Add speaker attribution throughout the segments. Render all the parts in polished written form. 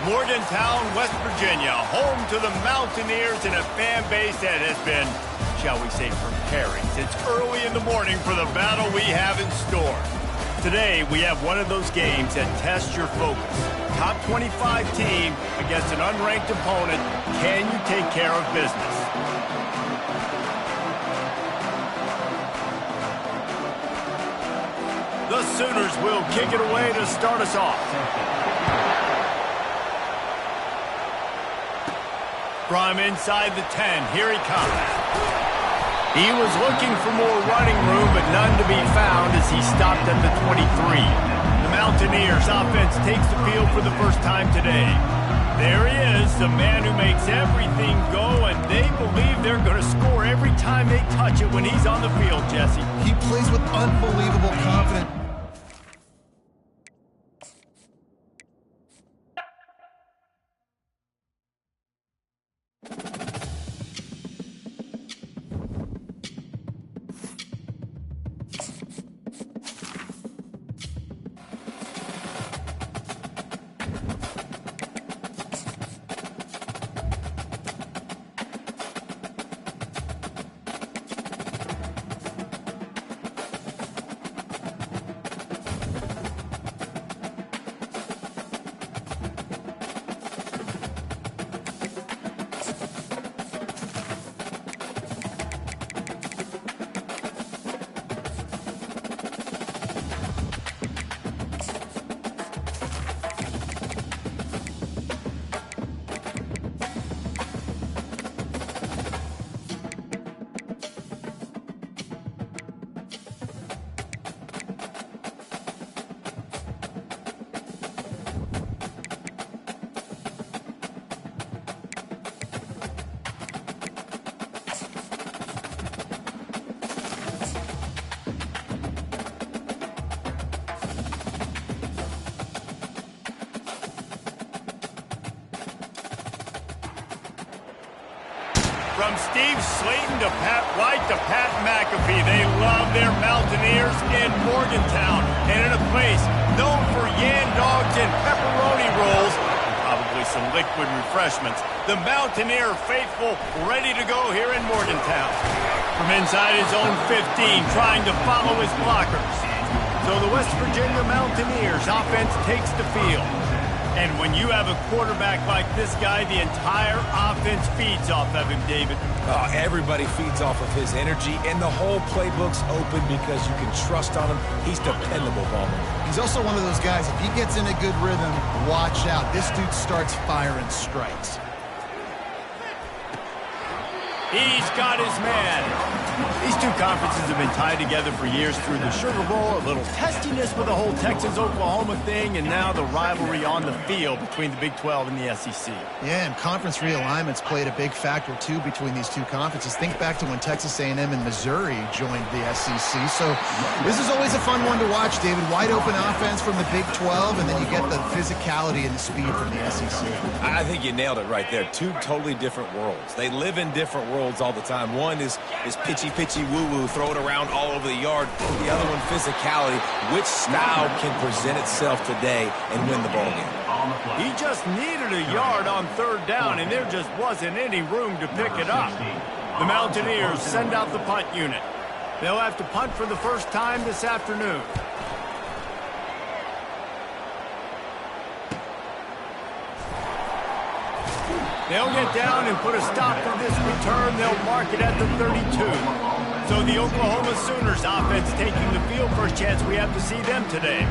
Speaker 1: Morgantown, West Virginia, home to the Mountaineers and a fan base that has been, shall we say, preparing since early in the morning for the battle we have in store. Today, we have one of those games that tests your focus. Top 25 team against an unranked opponent. Can you take care of business? The Sooners will kick it away to start us off. From inside the 10, here he comes. He was looking for more running room, but none to be found as he stopped at the 23. The Mountaineers offense takes the field for the first time today. There he is, the man who makes everything go, and they believe they're going to score every time they touch it when he's on the field, Jesse.
Speaker 2: He plays with unbelievable confidence.
Speaker 1: From Steve Slayton to Pat White to Pat McAfee, they love their Mountaineers in Morgantown. And in a place known for yan dogs and pepperoni rolls, and probably some liquid refreshments, the Mountaineer faithful ready to go here in Morgantown. From inside his own 15, trying to follow his blockers. So the West Virginia Mountaineers offense takes the field. And when you have a quarterback like this guy, the entire offense feeds off of him, David.
Speaker 3: Oh, everybody feeds off of his energy, and the whole playbook's open because you can trust on him. He's dependable, Ballman.
Speaker 2: He's also one of those guys, if he gets in a good rhythm, watch out. This dude starts firing strikes.
Speaker 1: He's got his man. These two conferences have been tied together for years through the Sugar Bowl, a little testiness with the whole Texas-Oklahoma thing, and now the rivalry on the field between the Big 12 and the SEC.
Speaker 2: Yeah, and conference realignments played a big factor, too, between these two conferences. Think back to when Texas A&M and Missouri joined the SEC. So this is always a fun one to watch, David. Wide open offense from the Big 12, and then you get the physicality and the speed from the SEC.
Speaker 3: I think you nailed it right there. Two totally different worlds. They live in different worlds all the time. One is pitchy, woo-woo, throw it around all over the yard. The other one, physicality. Which style can present itself today and win the ball game?
Speaker 1: He just needed a yard on third down, and there just wasn't any room to pick it up. The Mountaineers send out the punt unit. They'll have to punt for the first time this afternoon. They'll get down and put a stop to this return. They'll mark it at the 32. So the Oklahoma Sooners offense taking the field. First chance we have to see them today.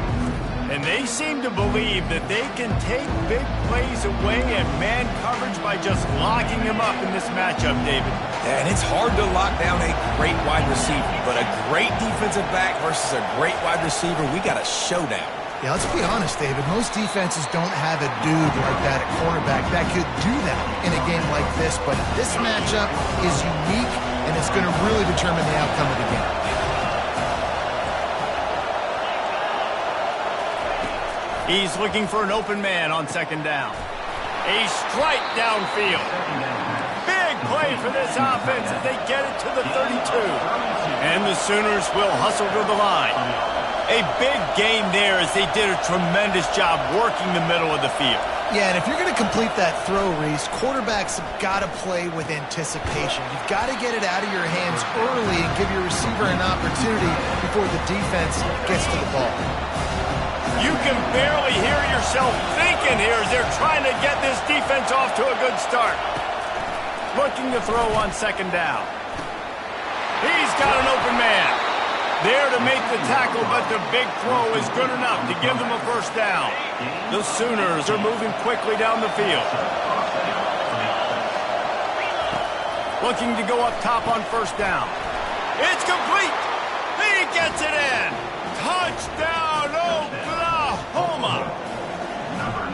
Speaker 1: And they seem to believe that they can take big plays away and man coverage by just locking him up in this matchup, David.
Speaker 3: And it's hard to lock down a great wide receiver, but a great defensive back versus a great wide receiver, we got a showdown.
Speaker 2: Yeah, let's be honest, David. Most defenses don't have a dude like that at cornerback that could do that in a game like this. But this matchup is unique, and it's going to really determine the outcome of the game.
Speaker 1: He's looking for an open man on second down. A strike downfield. Big play for this offense as they get it to the 32. And the Sooners will hustle to the line. A big gain there as they did a tremendous job working the middle of the field.
Speaker 2: Yeah, and if you're going to complete that throw, Reese, quarterbacks have got to play with anticipation. You've got to get it out of your hands early and give your receiver an opportunity before the defense gets to the ball.
Speaker 1: You can barely hear yourself thinking here as they're trying to get this defense off to a good start. Looking to throw on second down. He's got an open man. There to make the tackle, but the big throw is good enough to give them a first down. The Sooners are moving quickly down the field. Looking to go up top on first down. It's complete. He gets it in. Touchdown, Oklahoma.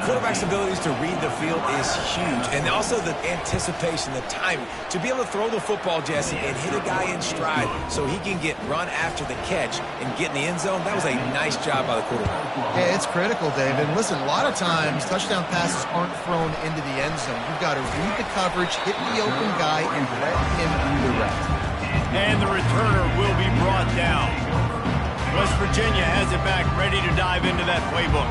Speaker 3: Quarterback's abilities to read the field is huge, and also the anticipation, the timing. To be able to throw the football, Jesse, and hit a guy in stride so he can get run after the catch and get in the end zone, that was a nice job by the quarterback.
Speaker 2: Yeah, it's critical, David. Listen, a lot of times touchdown passes aren't thrown into the end zone. You've got to read the coverage, hit the open guy, and let him redirect.
Speaker 1: And the returner will be brought down. West Virginia has it back, ready to dive into that playbook.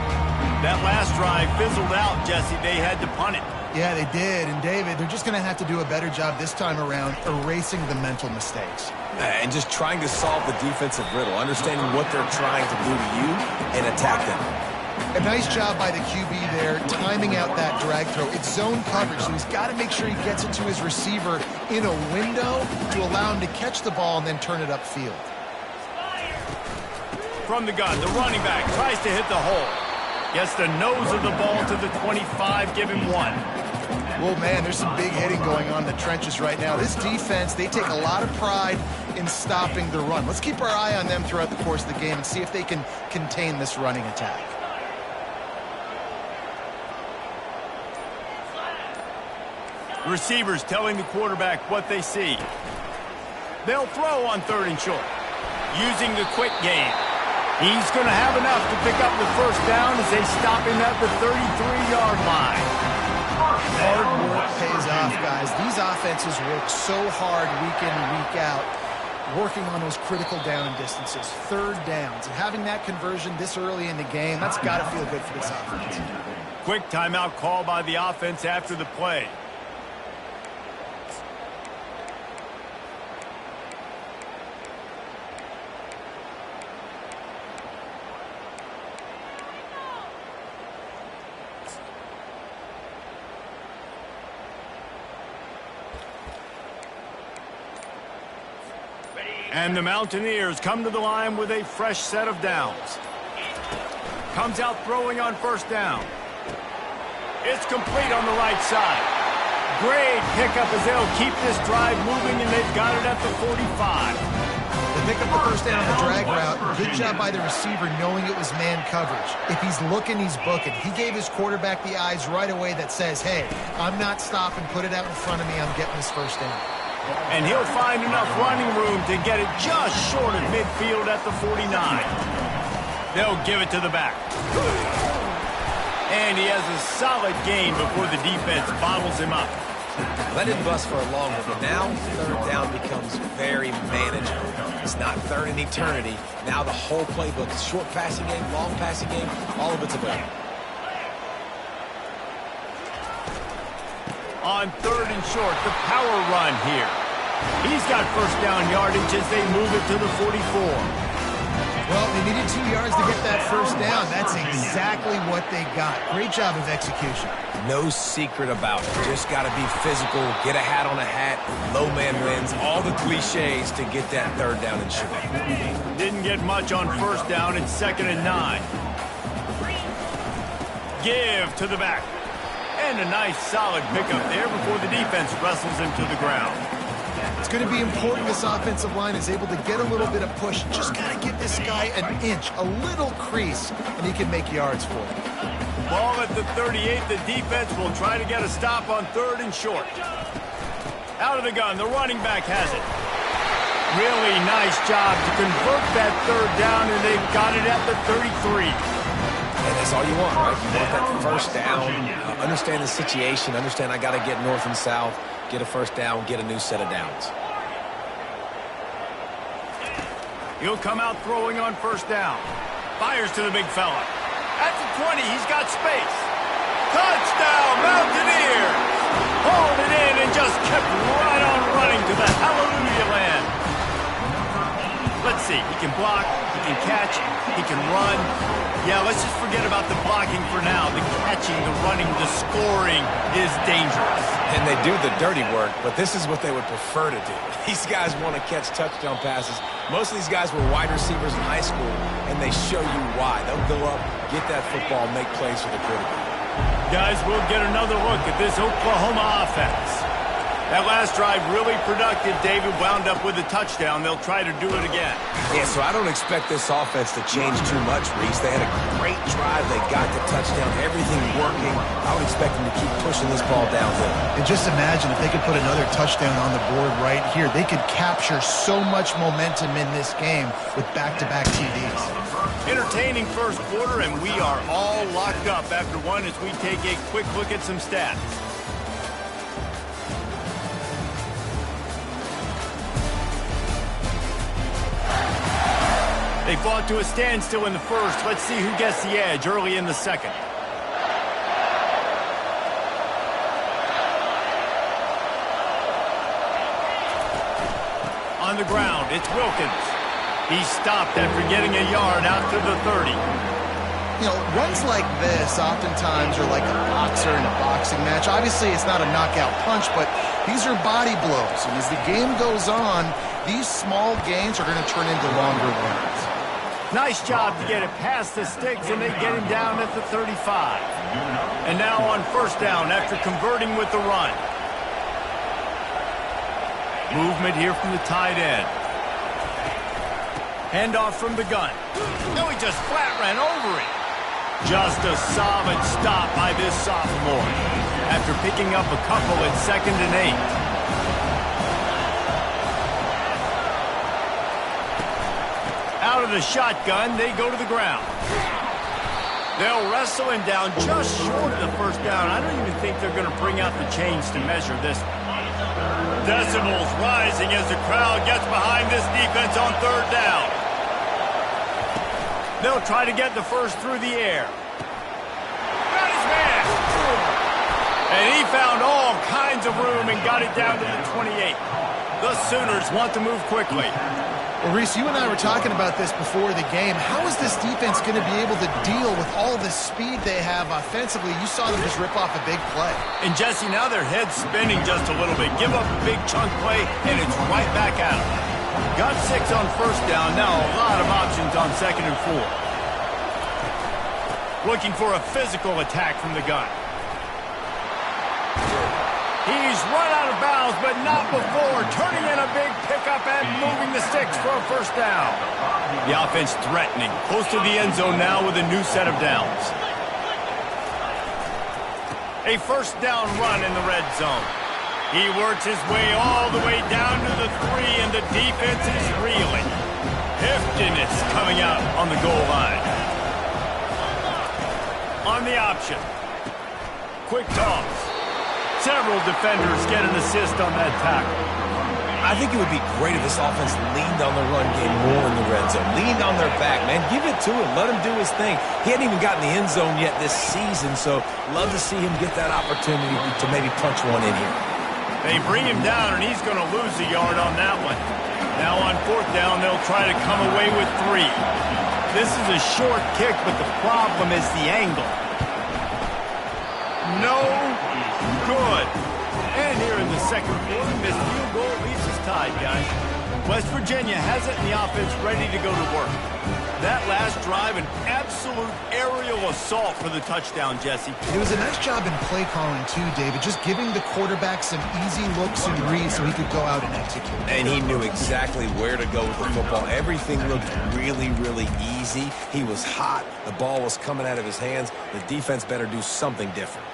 Speaker 1: That last drive fizzled out, Jesse. They had to punt it.
Speaker 2: Yeah, they did. And, David, they're just going to have to do a better job this time around erasing the mental mistakes.
Speaker 3: And just trying to solve the defensive riddle, understanding what they're trying to do to you and attack them.
Speaker 2: A nice job by the QB there, timing out that drag throw. It's zone coverage, so he's got to make sure he gets it to his receiver in a window to allow him to catch the ball and then turn it upfield.
Speaker 1: From the gun, the running back tries to hit the hole. Gets the nose of the ball to the 25, give him one.
Speaker 2: Well, man, there's some big hitting going on in the trenches right now. This defense, they take a lot of pride in stopping the run. Let's keep our eye on them throughout the course of the game and see if they can contain this running attack.
Speaker 1: Receivers telling the quarterback what they see. They'll throw on third and short. Using the quick game. He's going to have enough to pick up the first down as they stop him at the 33-yard line.
Speaker 2: Hard work pays off, guys. These offenses work so hard week in and week out, working on those critical down distances, third downs. And having that conversion this early in the game, that's got to feel good for this offense.
Speaker 1: Quick timeout call by the offense after the play. And the Mountaineers come to the line with a fresh set of downs. Comes out throwing on first down. It's complete on the right side. Great pickup as they'll keep this drive moving, and they've got it at the 45.
Speaker 2: They pick up the first down on the drag route. Good job by the receiver knowing it was man coverage. If he's looking, he's booking. He gave his quarterback the eyes right away that says, hey, I'm not stopping. Put it out in front of me. I'm getting this first down.
Speaker 1: And he'll find enough running room to get it just short of midfield at the 49. They'll give it to the back. And he has a solid gain before the defense bottles him up.
Speaker 3: That didn't bust for a long one, but now third down becomes very manageable. It's not third in eternity. Now the whole playbook, short passing game, long passing game, all of it's available.
Speaker 1: On third and short, the power run here. He's got first down yardage as they move it to the 44.
Speaker 2: Well, they needed 2 yards to get that first down. That's exactly what they got. Great job of execution.
Speaker 3: No secret about it. Just got to be physical, get a hat on a hat, low man wins, all the cliches to get that third down and short.
Speaker 1: Didn't get much on first down and 2nd and 9. Give to the back. And a nice solid pickup there before the defense wrestles him to the ground.
Speaker 2: It's going to be important this offensive line is able to get a little bit of push. Just got to give this guy an inch, a little crease, and he can make yards for it.
Speaker 1: Ball at the 38. The defense will try to get a stop on third and short. Out of the gun, the running back has it. Really nice job to convert that third down, and they've got it at the 33.
Speaker 3: And that's all you want, right? You want that first down, understand the situation, understand I got to get north and south, get a first down, get a new set of downs.
Speaker 1: He'll come out throwing on first down. Fires to the big fella. At the 20, he's got space. Touchdown, Mountaineers! Hauled it in and just kept right on running to the hallelujah land. Let's see, he can block, he can catch, he can run. Yeah, let's just forget about the blocking for now. The catching, the running, the scoring is dangerous.
Speaker 3: And they do the dirty work, but this is what they would prefer to do. These guys want to catch touchdown passes. Most of these guys were wide receivers in high school, and they show you why. They'll go up, get that football, make plays for the quarterback.
Speaker 1: Guys, we'll get another look at this Oklahoma offense. That last drive really productive. David wound up with a touchdown. They'll try to do it again.
Speaker 3: Yeah, so I don't expect this offense to change too much, Reese. They had a great drive. They got the touchdown. Everything working. I would expect them to keep pushing this ball downhill.
Speaker 2: And just imagine if they could put another touchdown on the board right here. They could capture so much momentum in this game with back-to-back TDs.
Speaker 1: Entertaining first quarter, and we are all locked up after one as we take a quick look at some stats. They fought to a standstill in the first. Let's see who gets the edge early in the second. On the ground, it's Wilkins. He stopped after getting a yard out to the 30.
Speaker 2: You know, runs like this oftentimes are like a boxer in a boxing match. Obviously, it's not a knockout punch, but these are body blows. And as the game goes on, these small gains are going to turn into longer ones.
Speaker 1: Nice job to get it past the sticks, and they get him down at the 35. And now on first down after converting with the run. Movement here from the tight end. Handoff from the gun. No, he just flat ran over it. Just a solid stop by this sophomore after picking up a couple at 2nd and 8. Out of the shotgun, they go to the ground. They'll wrestle him down just short of the first down. I don't even think they're going to bring out the chains to measure this. Decibels rising as the crowd gets behind this defense on 3rd down. They'll try to get the first through the air. Got his man. And he found all kinds of room and got it down to the 28. The Sooners want to move quickly.
Speaker 2: Well, Reese, you and I were talking about this before the game. How is this defense going to be able to deal with all the speed they have offensively? You saw them just rip off a big play.
Speaker 1: And, Jesse, now their head's spinning just a little bit. Give up a big chunk play, and it's right back at them. Got 6 on first down. Now a lot of options on 2nd and 4. Looking for a physical attack from the gun. He's run out of bounds, but not before. Turning in a big pickup and moving the sticks for a first down. The offense threatening. Close to the end zone now with a new set of downs. A first down run in the red zone. He works his way all the way down to the 3, and the defense is reeling. Heftiness coming out on the goal line. On the option. Quick toss. Several defenders get an assist on that tackle.
Speaker 3: I think it would be great if this offense leaned on the run game more in the red zone. Leaned on their back, man. Give it to him. Let him do his thing. He hadn't even gotten the end zone yet this season, so love to see him get that opportunity to maybe punch one in here.
Speaker 1: They bring him down, and he's going to lose a yard on that one. Now on 4th down, they'll try to come away with 3. This is a short kick, but the problem is the angle. No good. And here in the second quarter, this field goal leaves us tied, guys. West Virginia has it, and the offense ready to go to work. That last drive, an absolute aerial assault for the touchdown, Jesse.
Speaker 2: It was a nice job in play calling, too, David, just giving the quarterback some easy looks and reads so he could go out and execute.
Speaker 3: And he knew exactly where to go with the football. Everything looked really, really easy. He was hot. The ball was coming out of his hands. The defense better do something different.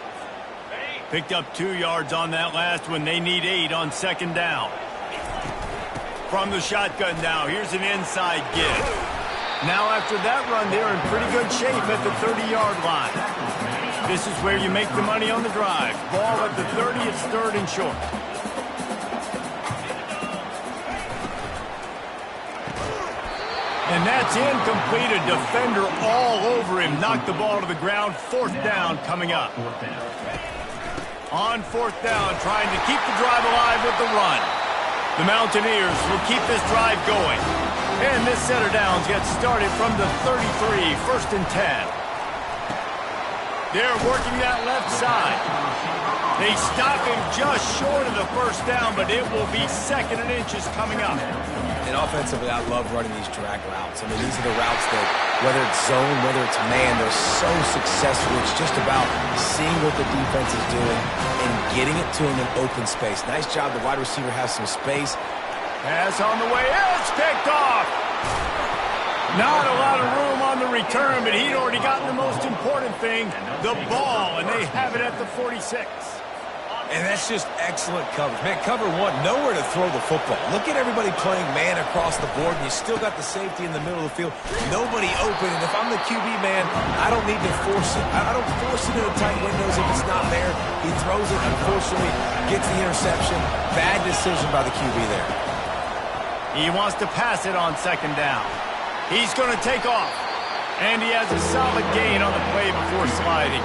Speaker 1: Picked up 2 yards on that last one. They need 8 on 2nd down. From the shotgun now, here's an inside give. Now after that run, they're in pretty good shape at the 30-yard line. This is where you make the money on the drive. Ball at the 30, it's 3rd and short. And And that's incomplete. A defender all over him. Knocked the ball to the ground. 4th down coming up. On 4th down, trying to keep the drive alive with the run. The Mountaineers will keep this drive going. And this set of downs gets started from the 33, 1st and 10. They're working that left side. They stop him just short of the 1st down, but it will be 2nd and inches coming up.
Speaker 3: And offensively, I love running these drag routes. I mean, these are the routes that, whether it's zone, whether it's man, they're so successful. It's just about seeing what the defense is doing and getting it to him in open space. Nice job. The wide receiver has some space.
Speaker 1: Pass on the way. It's picked off. Not a lot of room on the return, but he'd already gotten the most important thing, the ball, and they have it at the 46.
Speaker 3: And that's just excellent coverage. Man, cover one, nowhere to throw the football. Look at everybody playing man across the board, and you still got the safety in the middle of the field. Nobody open, and if I'm the QB, man, I don't need to force it. I don't force it into tight windows if it's not there. He throws it, unfortunately, gets the interception. Bad decision by the QB there.
Speaker 1: He wants to pass it on 2nd down. He's going to take off, and he has a solid gain on the play before sliding.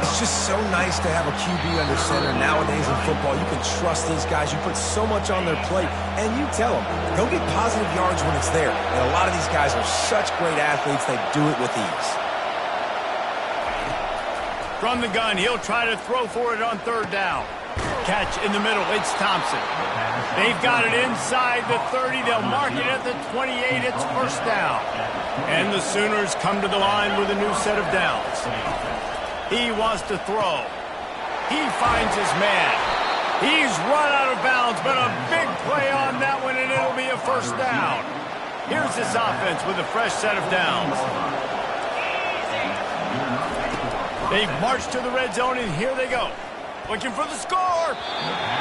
Speaker 3: It's just so nice to have a QB under center nowadays in football. You can trust these guys. You put so much on their plate, and you tell them, go get positive yards when it's there. And a lot of these guys are such great athletes, they do it with ease.
Speaker 1: From the gun, he'll try to throw for it on 3rd down. Catch in the middle, it's Thompson. They've got it inside the 30. They'll mark it at the 28. It's 1st down. And the Sooners come to the line with a new set of downs. He wants to throw. He finds his man. He's run out of bounds, but a big play on that one, and it'll be a 1st down. Here's this offense with a fresh set of downs. They've marched to the red zone, and here they go. Looking for the score.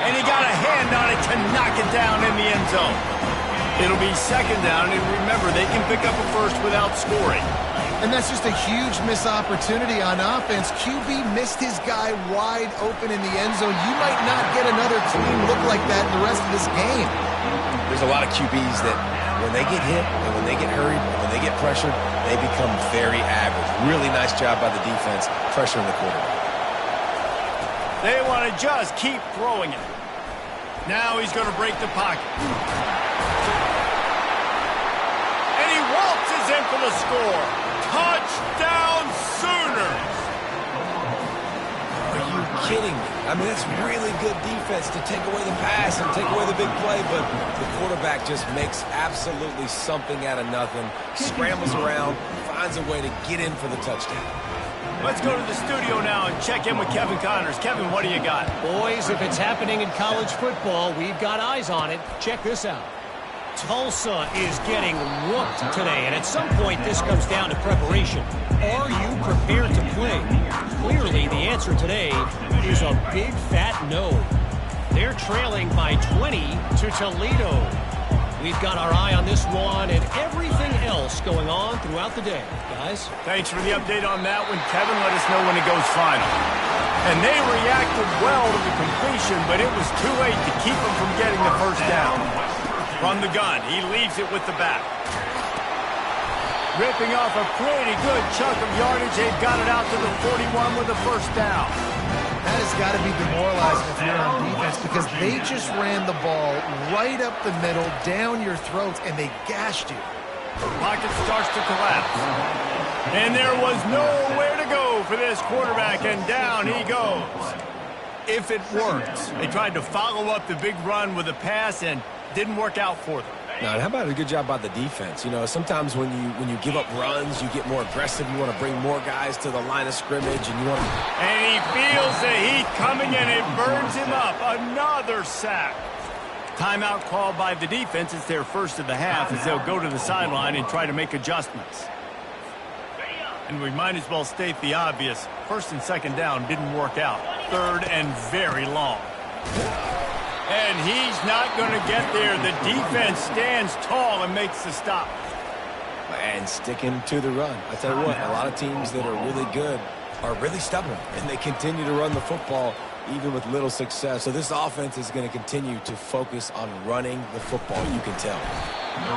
Speaker 1: And he got a hand on it to knock it down in the end zone. It'll be 2nd down, and remember, they can pick up a 1st without scoring.
Speaker 2: And that's just a huge missed opportunity on offense. QB missed his guy wide open in the end zone. You might not get another team look like that in the rest of this game.
Speaker 3: There's a lot of QBs that when they get hit and when they get hurried and when they get pressured, they become very average. Really nice job by the defense pressuring the quarterback.
Speaker 1: They want to just keep throwing it. Now he's going to break the pocket. And he waltzes in for the score. Touchdown, Sooners!
Speaker 3: Are you kidding me? I mean, that's really good defense to take away the pass and take away the big play, but the quarterback just makes absolutely something out of nothing, scrambles around, finds a way to get in for the touchdown.
Speaker 1: Let's go to the studio now and check in with Kevin Connors. Kevin, what do you got?
Speaker 4: Boys, if it's happening in college football, we've got eyes on it. Check this out. Tulsa is getting whooped today, and at some point this comes down to preparation. Are you prepared to play? Clearly, the answer today is a big fat no. They're trailing by 20 to Toledo. We've got our eye on this one and everything else going on throughout the day. Guys?
Speaker 1: Thanks for the update on that one, Kevin. Let us know when it goes final. And they reacted well to the completion, but it was too late to keep them from getting the 1st down. From the gun, he leaves it with the back. Ripping off a pretty good chunk of yardage. They've got it out to the 41 with the 1st down.
Speaker 2: That has got to be demoralizing if you're on defense because they just ran the ball right up the middle, down your throats, and they gashed you.
Speaker 1: The pocket starts to collapse. And there was nowhere to go for this quarterback, and down he goes. If it works. They tried to follow up the big run with a pass and didn't work out for them.
Speaker 3: Now, how about a good job by the defense? You know, sometimes when you give up runs, you get more aggressive. You want to bring more guys to the line of scrimmage, and you want to...
Speaker 1: And he feels the heat coming, and it burns him up. Another sack. Timeout called by the defense. It's their 1st of the half as they'll go to the sideline and try to make adjustments. And we might as well state the obvious. 1st and 2nd down didn't work out. 3rd and very long. And he's not going to get there. The defense stands tall and makes the stop.
Speaker 3: And sticking to the run. I tell you what, a lot of teams that are really good are really stubborn, and they continue to run the football even with little success. So this offense is going to continue to focus on running the football, you can tell.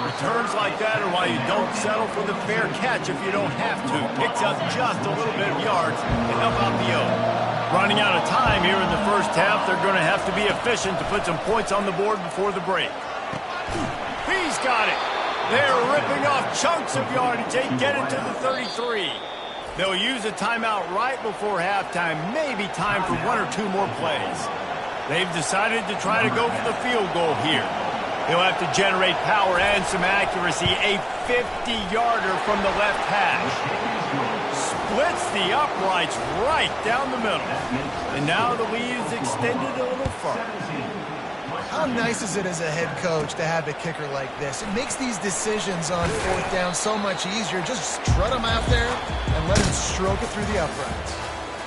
Speaker 1: Returns like that are why you don't settle for the fair catch if you don't have to. Picks up just a little bit of yards and help out the O. Running out of time here in the first half, they're going to have to be efficient to put some points on the board before the break. He's got it. They're ripping off chunks of yardage. They get it to the 33. They'll use a timeout right before halftime, maybe time for one or two more plays. They've decided to try to go for the field goal here. He'll have to generate power and some accuracy. A 50-yarder from the left hash. Splits the uprights right down the middle. And now the lead is extended a little further.
Speaker 2: How nice is it as a head coach to have a kicker like this? It makes these decisions on fourth down so much easier. Just strut him out there and let him stroke it through the uprights.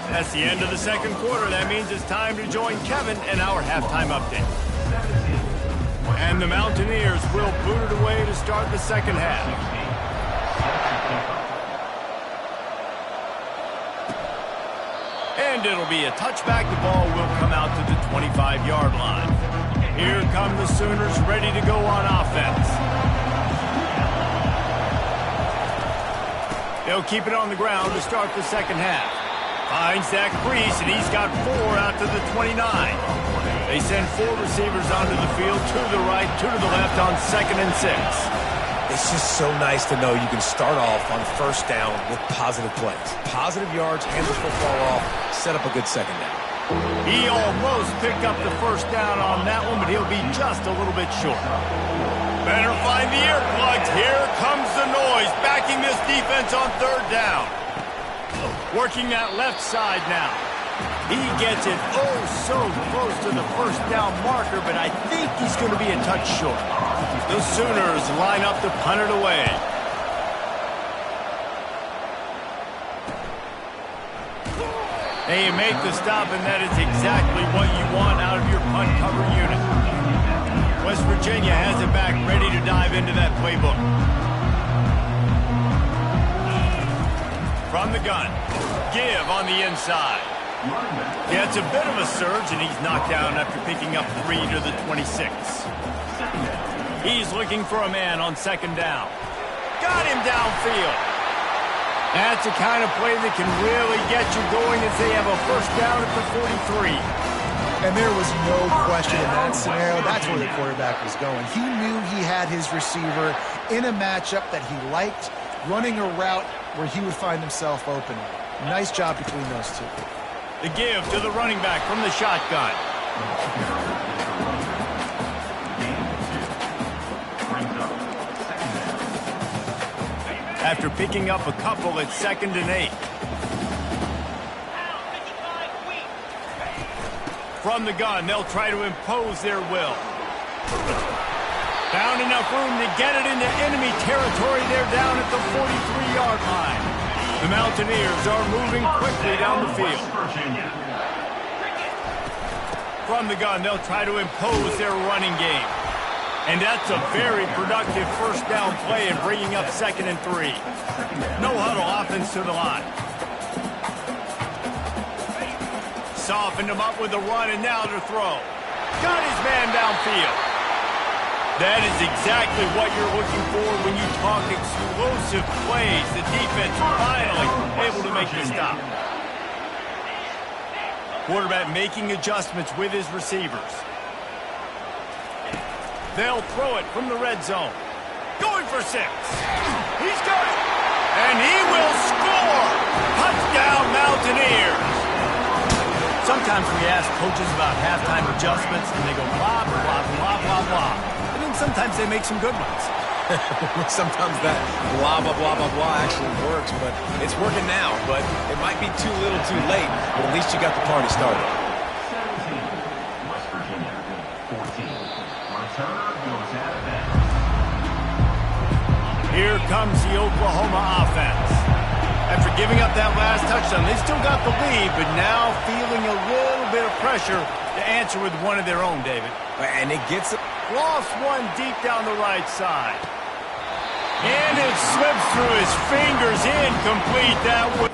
Speaker 1: That's the end of the second quarter. That means it's time to join Kevin and our halftime update. And the Mountaineers will boot it away to start the second half. And it'll be a touchback. The ball will come out to the 25-yard line. Here come the Sooners ready to go on offense. They'll keep it on the ground to start the second half. Finds that crease, and he's got 4 out to the 29. They send 4 receivers onto the field, 2 to the right, 2 to the left on 2nd and 6.
Speaker 3: It's just so nice to know you can start off on first down with positive plays. Positive yards, hand the football off, set up a good second down.
Speaker 1: He almost picked up the first down on that one, but he'll be just a little bit short. Better find the earplugs. Here comes the noise, backing this defense on 3rd down. Working that left side now. He gets it oh so close to the first down marker, but I think he's going to be a touch short. The Sooners line up to punt it away. They make the stop, and that is exactly what you want out of your punt cover unit. West Virginia has it back, ready to dive into that playbook. From the gun, give on the inside. Yeah, it's a bit of a surge, and he's knocked down after picking up 3 to the 26. He's looking for a man on 2nd down. Got him downfield. That's the kind of play that can really get you going as they have a first down at the 43.
Speaker 2: And there was no question in that scenario. That's where the quarterback was going. He knew he had his receiver in a matchup that he liked, running a route where he would find himself open. Nice job between those two.
Speaker 1: The give to the running back from the shotgun. After picking up a couple at 2nd and 8. From the gun, they'll try to impose their will. Found enough room to get it into enemy territory. They're down at the 43-yard line. The Mountaineers are moving quickly down the field. From the gun, they'll try to impose their running game. And that's a very productive first down play in bringing up 2nd and 3. No huddle offense to the line. Softened him up with the run, and now to throw. Got his man downfield. That is exactly what you're looking for when you talk explosive plays. The defense finally able to make the stop. Quarterback making adjustments with his receivers. They'll throw it from the red zone. Going for 6. He's got it. And he will score. Touchdown, Mountaineers. Sometimes we ask coaches about halftime adjustments, and they go blah, blah, blah, blah, blah, blah. And then sometimes they make some good ones.
Speaker 3: Sometimes that blah, blah, blah, blah, blah actually works, but it's working now. But it might be too little too late, but at least you got the party started.
Speaker 1: Here comes the Oklahoma offense. After giving up that last touchdown, they still got the lead, but now feeling a little bit of pressure to answer with one of their own, David.
Speaker 3: And it gets it.
Speaker 1: Lost one deep down the right side. And it slips through his fingers, incomplete. That was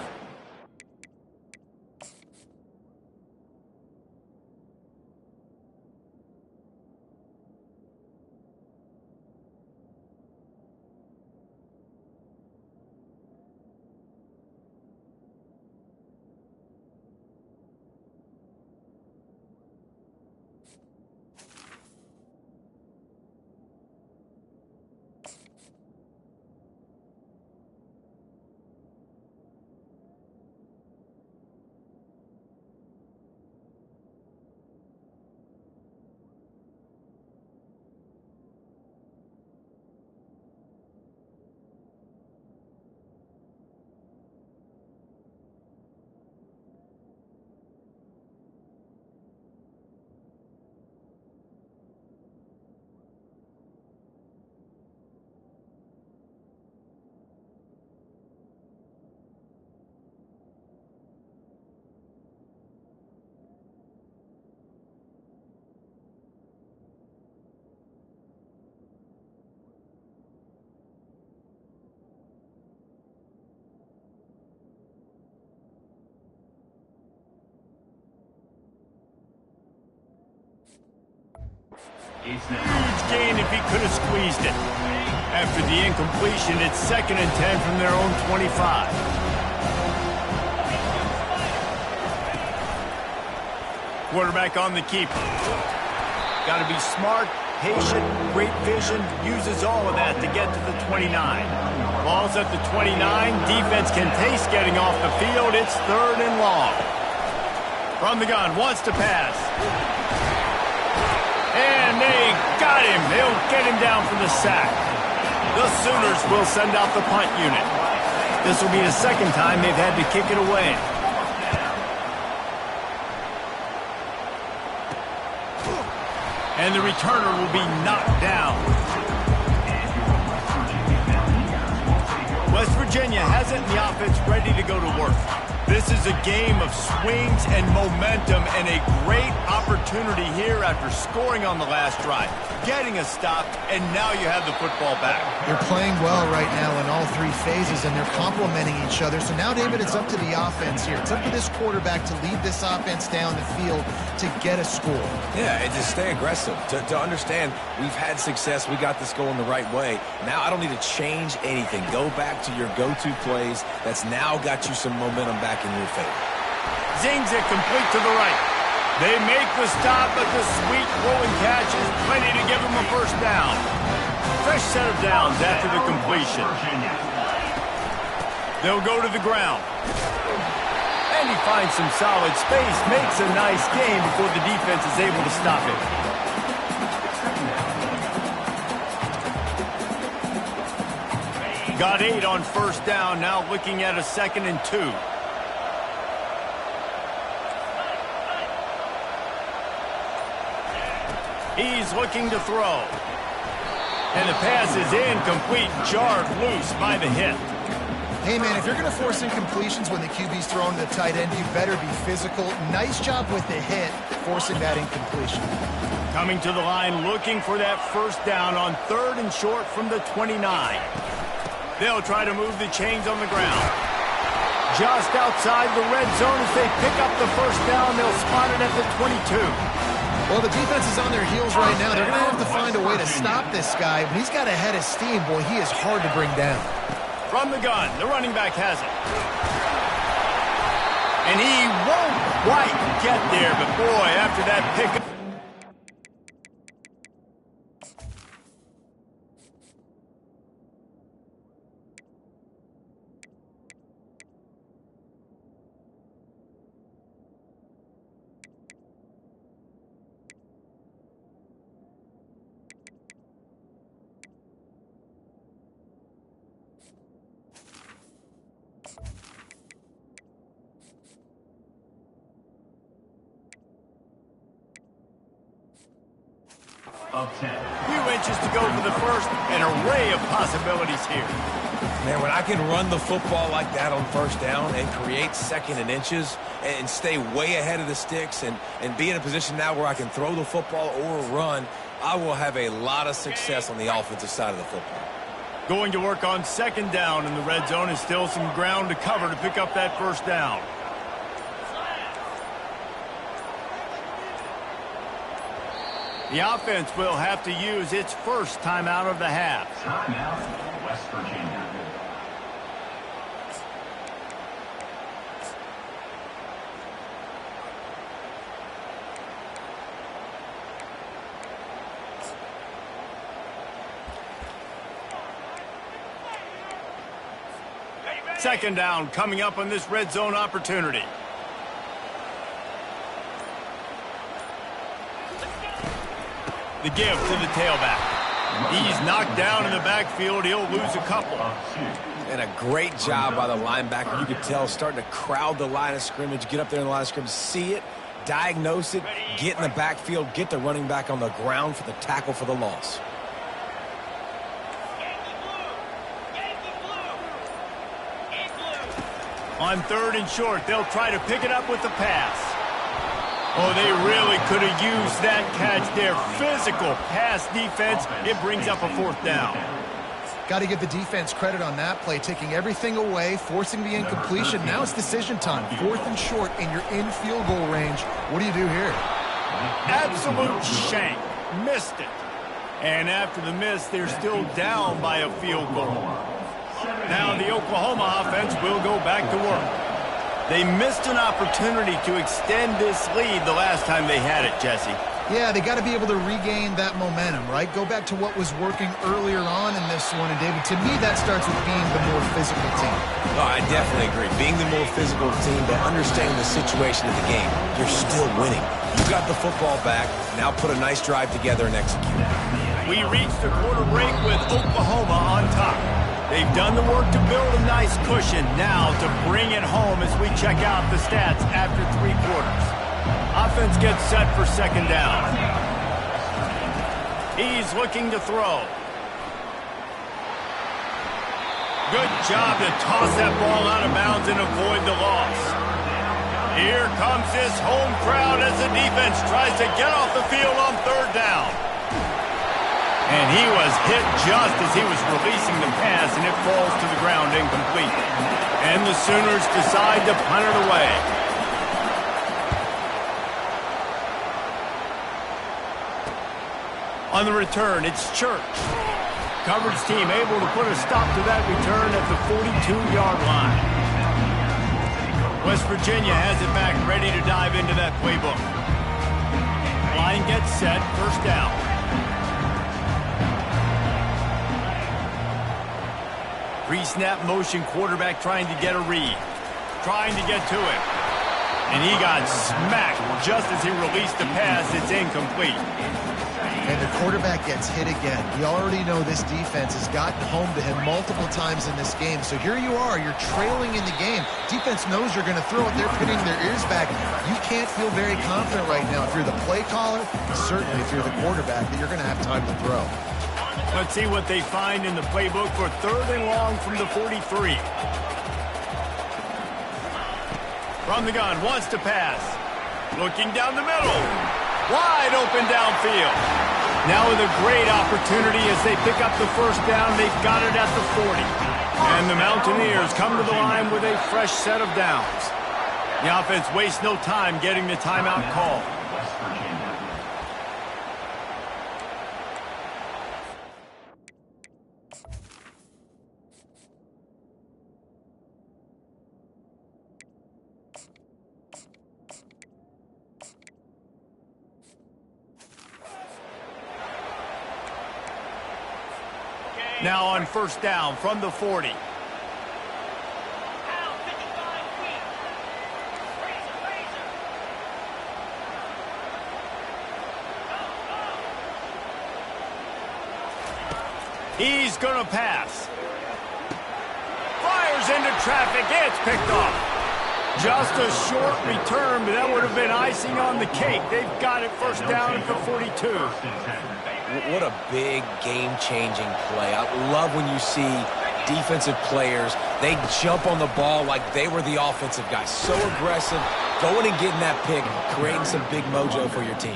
Speaker 1: Huge gain if he could have squeezed it. After the incompletion, it's 2nd and 10 from their own 25. Quarterback on the keeper. Got to be smart, patient, great vision, uses all of that to get to the 29. Ball's at the 29. Defense can taste getting off the field. It's 3rd and long. From the gun, wants to pass. And they got him. They'll get him down for the sack. The Sooners will send out the punt unit. This will be the 2nd time they've had to kick it away. And the returner will be knocked down. West Virginia has it in the offense ready to go to work. This is a game of swings and momentum and a great opportunity here after scoring on the last drive, getting a stop, and now you have the football back.
Speaker 2: They're playing well right now in all 3 phases, and they're complementing each other. So now, David, it's up to the offense here. It's up to this quarterback to lead this offense down the field to get a score.
Speaker 3: Yeah, and to stay aggressive, to understand we've had success, we got this going the right way. Now I don't need to change anything. Go back to your go-to plays. That's now got you some momentum back in your favor.
Speaker 1: Zings it complete to the right. They make the stop, but the sweet rolling catch is plenty to give them a 1st down. Fresh set of downs after the completion. They'll go to the ground. And he finds some solid space, makes a nice gain before the defense is able to stop it. Got 8 on 1st down, now looking at a 2nd and 2. He's looking to throw. And the pass is incomplete, jarred loose by the hit.
Speaker 2: Hey, man, if you're going to force incompletions when the QB's throwing to the tight end, you better be physical. Nice job with the hit, forcing that incompletion.
Speaker 1: Coming to the line, looking for that 1st down on 3rd and short from the 29. They'll try to move the chains on the ground. Just outside the red zone as they pick up the 1st down, they'll spot it at the 22.
Speaker 2: Well, the defense is on their heels right now. They're going to have to find a way to stop this guy. When he's got a head of steam, boy, he is hard to bring down.
Speaker 1: From the gun, the running back has it. And he won't quite get there, but boy, after that pickup. Few inches to go for the 1st, an array of possibilities here.
Speaker 3: Man, when I can run the football like that on 1st down and create 2nd and inches and stay way ahead of the sticks and be in a position now where I can throw the football or run, I will have a lot of success on the offensive side of the football.
Speaker 1: Going to work on 2nd down in the red zone is still some ground to cover to pick up that 1st down. The offense will have to use its 1st timeout of the half.
Speaker 5: Timeout, West Virginia.
Speaker 1: Second down coming up on this red zone opportunity. The give to the tailback. He's knocked down in the backfield. He'll lose a couple.
Speaker 3: And a great job by the linebacker. You could tell starting to crowd the line of scrimmage, get up there in the line of scrimmage, see it, diagnose it, get in the backfield, get the running back on the ground for the tackle for the loss.
Speaker 1: On 3rd and short, they'll try to pick it up with the pass. Oh, they really could have used that catch there. Physical pass defense. It brings up a 4th down.
Speaker 2: Got to give the defense credit on that play, taking everything away, forcing the incompletion. Now it's decision time. 4th and short, and you're in field goal range. What do you do here?
Speaker 1: Absolute shank. missed it. And after the miss, they're still down by a field goal. Now the Oklahoma offense will go back to work. They missed an opportunity to extend this lead the last time they had it, Jesse.
Speaker 2: Yeah, they got to be able to regain that momentum, right? Go back to what was working earlier on in this one. And, David, to me, that starts with being the more physical team.
Speaker 3: Oh, I definitely agree. Being the more physical team, but understanding the situation of the game, you're still winning. You got the football back. Now put a nice drive together and execute.
Speaker 1: We reached the quarter break with Oklahoma on top. They've done the work to build a nice cushion. Now to bring it home as we check out the stats after 3 quarters. Offense gets set for second down. He's looking to throw. Good job to toss that ball out of bounds and avoid the loss. Here comes this home crowd as the defense tries to get off the field on 3rd down. And he was hit just as he was releasing the pass, and it falls to the ground incomplete. And the Sooners decide to punt it away. On the return, it's Church. Coverage team able to put a stop to that return at the 42-yard line. West Virginia has it back, ready to dive into that playbook. Line gets set, 1st down. Pre-snap motion, quarterback trying to get a read. Trying to get to it. And he got smacked just as he released the pass. It's incomplete.
Speaker 2: And the quarterback gets hit again. We already know this defense has gotten home to him multiple times in this game. So here you are, you're trailing in the game. Defense knows you're going to throw it. They're putting their ears back. You can't feel very confident right now if you're the play caller, certainly if you're the quarterback, that you're going to have time to throw.
Speaker 1: Let's see what they find in the playbook for 3rd and long from the 43. From the gun, wants to pass. Looking down the middle. Wide open downfield. Now with a great opportunity as they pick up the 1st down. They've got it at the 40. And the Mountaineers come to the line with a fresh set of downs. The offense wastes no time getting the timeout call. Now on 1st down from the 40. He's going to pass. Fires into traffic. It's picked off. Just a short return, but that would have been icing on the cake. They've got it 1st down at the 42.
Speaker 3: What a big game-changing play. I love when you see defensive players, they jump on the ball like they were the offensive guys. So aggressive, going and getting that pick, creating some big mojo for your team.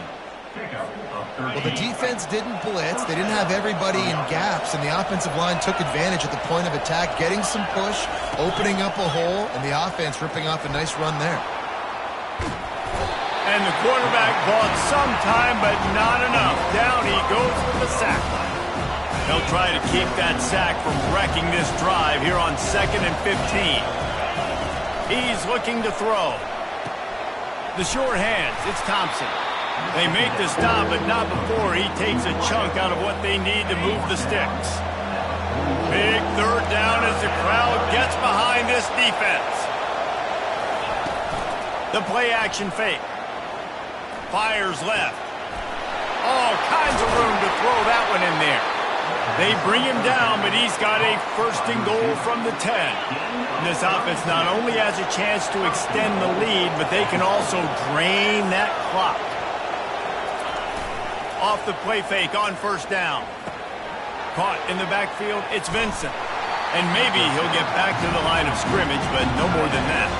Speaker 2: Well, the defense didn't blitz. They didn't have everybody in gaps, and the offensive line took advantage at the point of attack, getting some push, opening up a hole, and the offense ripping off a nice run there.
Speaker 1: And the quarterback bought some time, but not enough. Down he goes with the sack. They'll try to keep that sack from wrecking this drive here on 2nd and 15. He's looking to throw. The short hands, it's Thompson. They make the stop, but not before he takes a chunk out of what they need to move the sticks. Big 3rd down as the crowd gets behind this defense. The play-action fake. Fires left. All kinds of room to throw that one in there. They bring him down, but he's got a 1st and goal from the 10. And this offense not only has a chance to extend the lead, but they can also drain that clock. Off the play fake on 1st down. Caught in the backfield, it's Vincent. And maybe he'll get back to the line of scrimmage, but no more than that.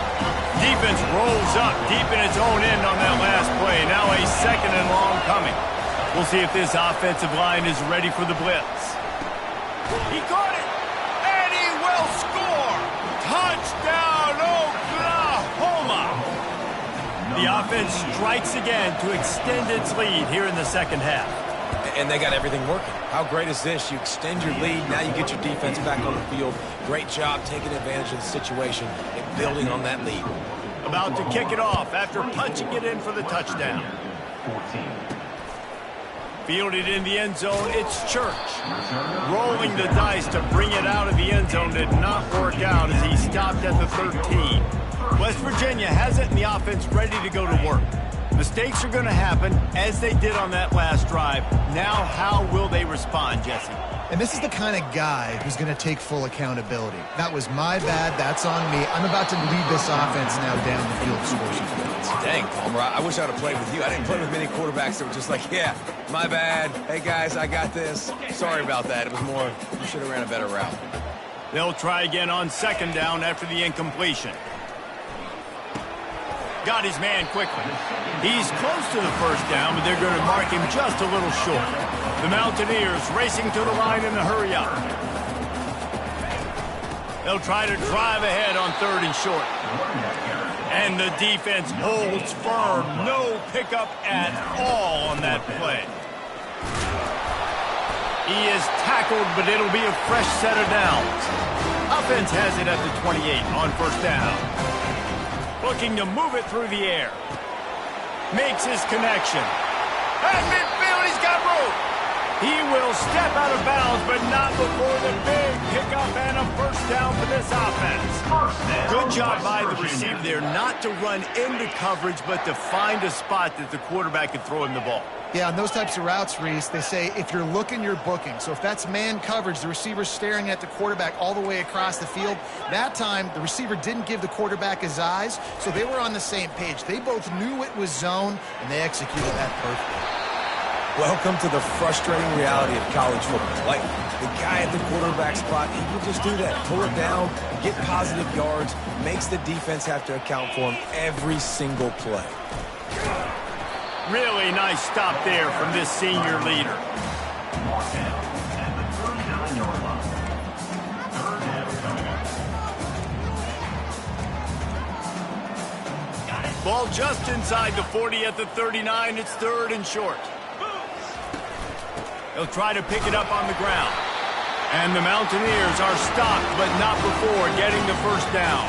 Speaker 1: Defense rolls up deep in its own end on that last play. Now a 2nd and long coming. We'll see if this offensive line is ready for the blitz. He caught it, and he will score! Touchdown, Oklahoma! The offense strikes again to extend its lead here in the 2nd half.
Speaker 3: And they got everything working. How great is this? You extend your lead. Now you get your defense back on the field. Great job taking advantage of the situation and building on that lead.
Speaker 1: About to kick it off after punching it in for the touchdown.
Speaker 5: 14.
Speaker 1: Fielded in the end zone, it's Church. Rolling the dice to bring it out of the end zone did not work out as he stopped at the 13. West Virginia has it in the offense ready to go to work. Mistakes are going to happen as they did on that last drive. Now how will they respond, Jesse?
Speaker 2: And this is the kind of guy who's going to take full accountability. That was my bad. That's on me. I'm about to lead this offense now down the field, score some points.
Speaker 3: Dang, Palmer, I wish I would have played with you. I didn't play with many quarterbacks that were just like, yeah, my bad. Hey, guys, I got this. Sorry about that. It was more, you should have ran a better route.
Speaker 1: They'll try again on second down after the incompletion. Got his man quickly. He's close to the first down, but they're going to mark him just a little short. The Mountaineers racing to the line in the hurry-up. They'll try to drive ahead on third and short. And the defense holds firm. No pickup at all on that play. He is tackled, but it'll be a fresh set of downs. Offense has it at the 28 on first down. Looking to move it through the air. Makes his connection. At midfield, he's got room. He will step out of bounds, but not before the big pickup and a first down for this offense. Good job by the receiver there not to run into coverage, but to find a spot that the quarterback can throw him the ball.
Speaker 2: Yeah, on those types of routes, Reese, they say if you're looking, you're booking. So if that's man coverage, the receiver's staring at the quarterback all the way across the field. That time, the receiver didn't give the quarterback his eyes, so they were on the same page. They both knew it was zone, and they executed that perfectly.
Speaker 3: Welcome to the frustrating reality of college football. Like, the guy at the quarterback spot, he will just do that. Pull it down, get positive yards, makes the defense have to account for him every single play.
Speaker 1: Really nice stop there from this senior leader. Ball just inside the 40 at the 39. It's third and short. They'll try to pick it up on the ground. And the Mountaineers are stopped, but not before getting the first down.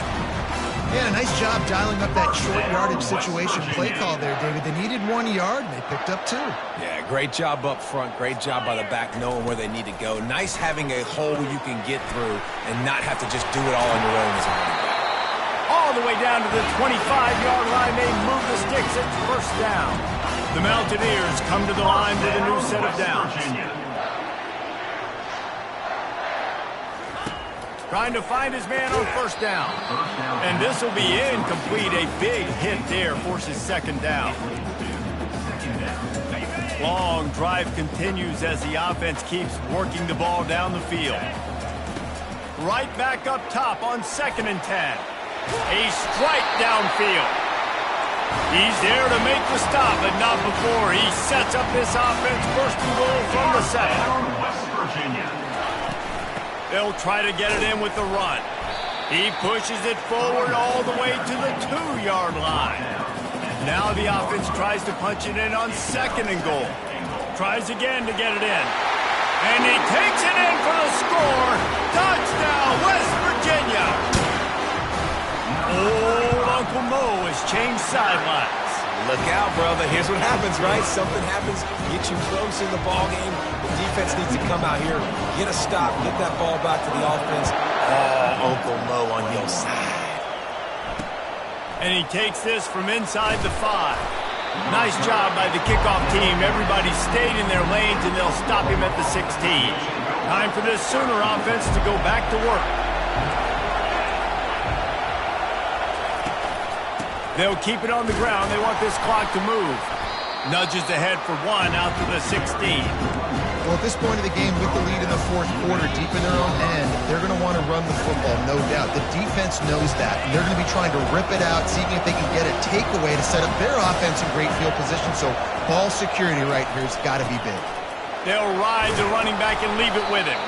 Speaker 2: Yeah, nice job dialing up that short yardage situation play call there, David. They needed 1 yard, and they picked up 2.
Speaker 3: Yeah, great job up front. Great job by the back knowing where they need to go. Nice having a hole you can get through and not have to just do it all on your own as a running back.
Speaker 1: All the way down to the 25-yard line. They move the sticks. It's first down. The Mountaineers come to the line with a new set of downs. Trying to find his man on first down. And this will be incomplete. A big hit there forces second down. Long drive continues as the offense keeps working the ball down the field. Right back up top on 2nd and 10. A strike downfield. He's there to make the stop, but not before. He sets up this offense first and goal from the 2nd.
Speaker 5: West Virginia.
Speaker 1: They'll try to get it in with the run. He pushes it forward all the way to the 2-yard line. Now the offense tries to punch it in on 2nd and goal. Tries again to get it in. And he takes it in for the score. Touchdown, West Virginia. Old Uncle Mo has changed sidelines.
Speaker 3: Look out, brother. Here's what happens, right? Something happens, get you close in the ball game. The defense needs to come out here, get a stop, get that ball back to the offense. Oh, Uncle Mo on your side.
Speaker 1: And he takes this from inside the 5. Nice job by the kickoff team. Everybody stayed in their lanes, and they'll stop him at the 16. Time for this Sooner offense to go back to work. They'll keep it on the ground. They want this clock to move. Nudges ahead for 1 out to the 16.
Speaker 2: Well, at this point of the game, with the lead in the 4th quarter, deep in their own end, they're going to want to run the football, no doubt. The defense knows that, and they're going to be trying to rip it out, seeing if they can get a takeaway to set up their offense in great field position. So ball security right here has got to be big.
Speaker 1: They'll ride the running back and leave it with him.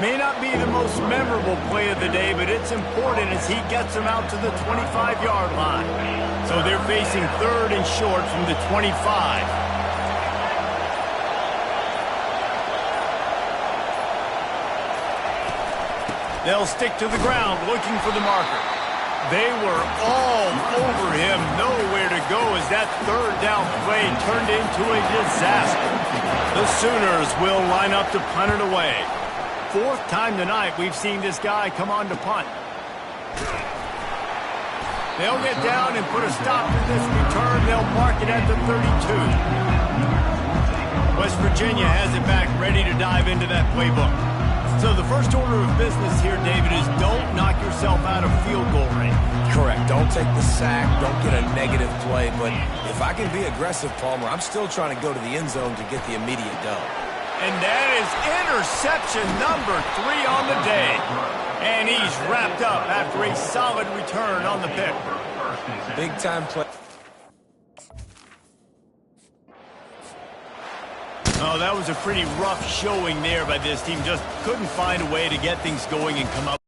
Speaker 1: May not be the most memorable play of the day, but it's important as he gets them out to the 25-yard line. So they're facing 3rd and short from the 25. They'll stick to the ground looking for the marker. They were all over him, nowhere to go as that third down play turned into a disaster. The Sooners will line up to punt it away. Fourth time tonight we've seen this guy come on to punt. They'll get down and put a stop to this return. They'll mark it at the 32. West Virginia has it back, ready to dive into that playbook. So the first order of business here, David, is don't knock yourself out of field goal range.
Speaker 3: Correct. Don't take the sack. Don't get a negative play. But if I can be aggressive, Palmer, I'm still trying to go to the end zone to get the immediate dub.
Speaker 1: And that is interception number 3 on the day. And he's wrapped up after a solid return on the pick.
Speaker 3: Big-time play.
Speaker 1: Oh, that was a pretty rough showing there by this team. Just couldn't find a way to get things going and come up.